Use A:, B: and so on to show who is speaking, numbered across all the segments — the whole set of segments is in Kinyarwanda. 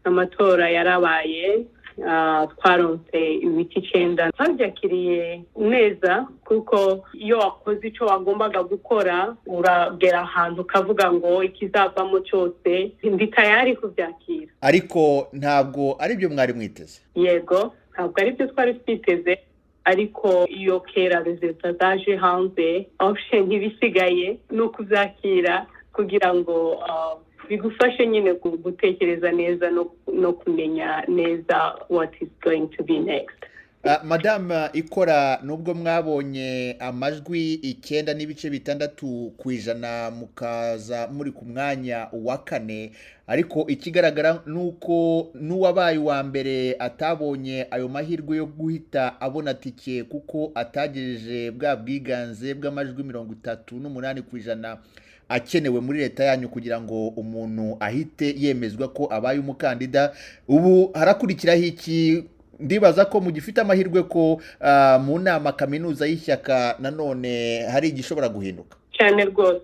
A: amatora yarabaye twaronse ibiti 9 twabyakiriye neza kuko iyo wakoze icyo wagombaga gukora uragera ahantu ukavuga ngo ikizavamo cyose ndi tayari kubyakira.
B: Ariko ntabwo ari byo mwari mwiteze?
A: Yego, ntabwo ari byo twari twiteze, ariko iyo kera resulta zaje hanze option ntibisigaye no kubyakira kugira ngo bigufashe nyine gutekereza neza no kumenya neza what is going to be next.
B: Madamu Ikora, nubwo mwabonye amajwi 9.6% mukaza muri ku mwanya wa kane, ariko ikigaragara nuko n'uwabaye wa mbere atabonye ayo mahirwe yo guhita abona tike kuko atagejeje bwa bwiganze bw'amajwi 38% akenewe muri leta yanyu kugira ngo umuntu ahite yemezwa ko abaye umukandida. Ubu harakurikiraho iki? Ndibaza ko mugifite amahirwe ko mu nama kaminuza y'Ishyaka nanone hari igishobora guhinduka
A: cyane rwose.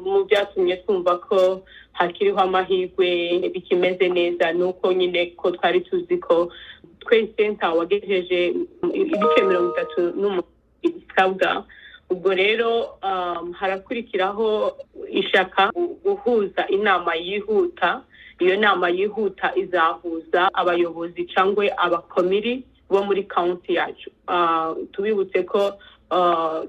A: Mu byatumye twumva ko hakiriho amahirwe bikimeze neza nuko nyine ko twari tuzi ko twese ntawagejeje ibice 38 bisabwa. Ubwo rero harakurikiraho Ishyaka guhuza inama yihuta. Iyo nama yihuta izahuza abayobozi cyangwa abakomiri bo muri county yacu. Tubibutse ko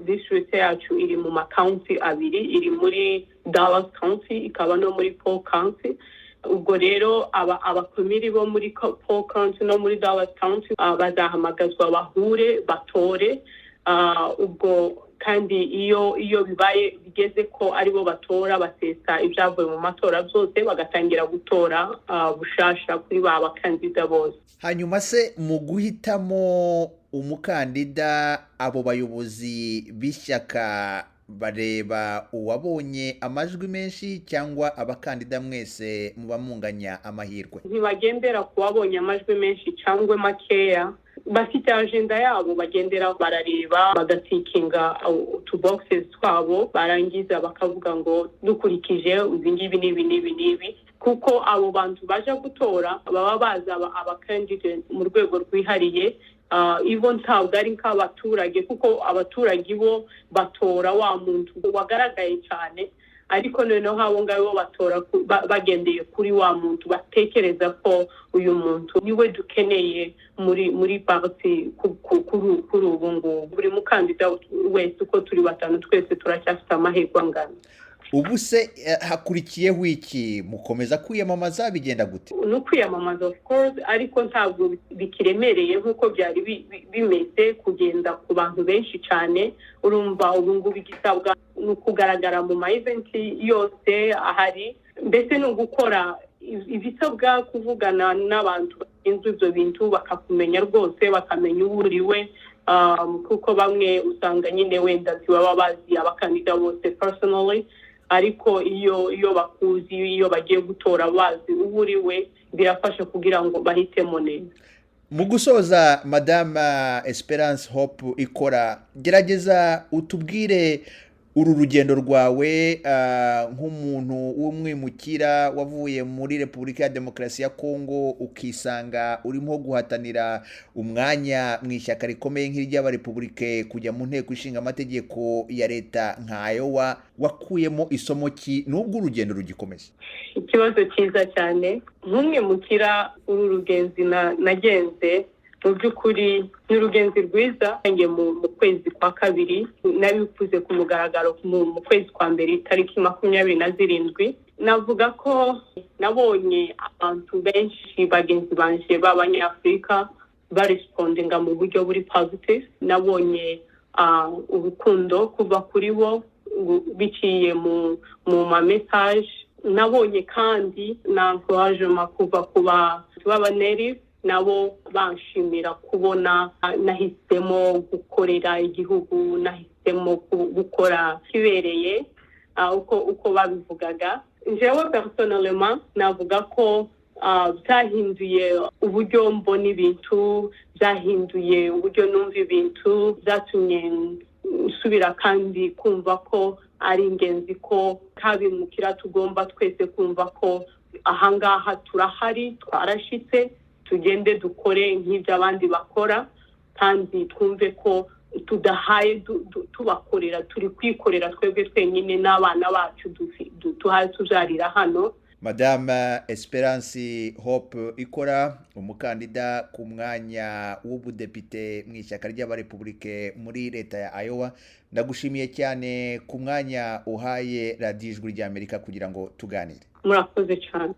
A: district yacu iri mu county abiri, iri muri Dallas County ikaba no muri Paul County. Ubwo rero abakomiri bo muri Paul County no muri Dallas County bazahamagazwa bahure batore. Ubwo kandi iyo bibaye bigeze ko aribo batora basesa ibyavuye mu matora byose bagatangira gutora bushasha kuri bakandida bose.
B: Hanyuma se mu guhitamo umukandida, abo bayobozi b'Ishyaka bareba uwabonye amajwi menshi cyangwa abakandida mwese muba munganya amahirwe?
A: Ntibagendera ku wabonye amajwi menshi cyangwa makeya, bafite agenda yabo bagendera, barareba bagatikinga utuboxes twabo, barangiza bakavuga ngo dukurikije ibingibi n'ibi kuko abo bantu baje gutora baba baza abakandida mu rwego rwihariye. Ibo ntabwo ari nk'abaturage kuko abaturage bo batora wa muntu wagaragaye cyane, ariko noneho abo ngabo batora bagendeye kuri wa muntu batekereza ko uyu muntu niwe dukeneye muri parti kuri ubu ngubu. Buri mukandida wese uko turi batanu twese turacyafite amahirwe angana.
B: Ubu se hakurikiyeho iki? Mukomeza kwiyamamaza, bigenda gute?
A: No kwiyamamaza of course, ariko ntabwo bikiremereye nkuko byari bimeze kugenda ku bantu benshi cyane. Urumva ubu ngubu igisabwa no kugaragara mu ma event yose ahari, mbese no gukora ibisabwa, kuvugana n'abantu bashinzwe ibyo bintu bakakumenya rwose, bakamenya uburiwe. Kuko bamwe usanga nyine wenda baba bazi abakandida bose personally, ariko iyo bakuzi, iyo bagiye gutora bazi uburiwe, birafasha kugira ngo bahitemo neza.
B: Mu gusoza, Madamu Esperance Hope Ikora, gerageza utubwire uru rugendo rwawe nk'umuntu w'umwimukira wavuye muri Repubulika ya Demokarasi ya Kongo ukisanga urimo guhatanira umwanya mu ishyaka rikomeye ry'Abarepubulike kujya mu Nteko ishinga amategeko ya Leta nka Iowa. Wakuyemo isomo ki nubwo urugendo rugikomeza?
A: Ikibazo cyiza cyane. Nk'umwimukira uru rugenzi nagenze mu by'ukuri ni urugenzi rwiza. Ngiye mu kwezi kwa kabiri, nabivuze ku mugaragaro mu kwezi kwa mbere tariki 27. Navuga ko nabonye abantu benshi bagenzi banje b'Abanyafrika barespondinga mu buryo buri positive. Nabonye urukundo kuva kuri bo biciye mu ma message. Nabonye kandi na encouragement kuva kuba native, nabo banshimira kubona nahisemo gukorera igihugu, nahisemo gukora kibereye uko babivugaga. Jewe personnellement navuga ko byahinduye uburyo mbona ibintu, byahinduye uburyo numva ibintu, byatumye nsubira kandi kumva ko ari ingenzi ko kabimukira tugomba twese kumva ko ahangaha turahari twarashitse tugende dukore nk'iby'abandi bakora kandi twumve ko tudahaye tubakorera turi kwikorera twebwe twenyine n'abana bacu tuhaye tujarira hano.
B: Madamu Esperance Hope Ikora, umukandida ku mwanya w'ubudepite mu ishyaka ry'Abarepubulike muri Leta ya Iowa, ndagushimiye cyane ku mwanya uhaye radiyo Ijwi ry'Amerika kugira ngo tuganire.
A: Murakoze cyane.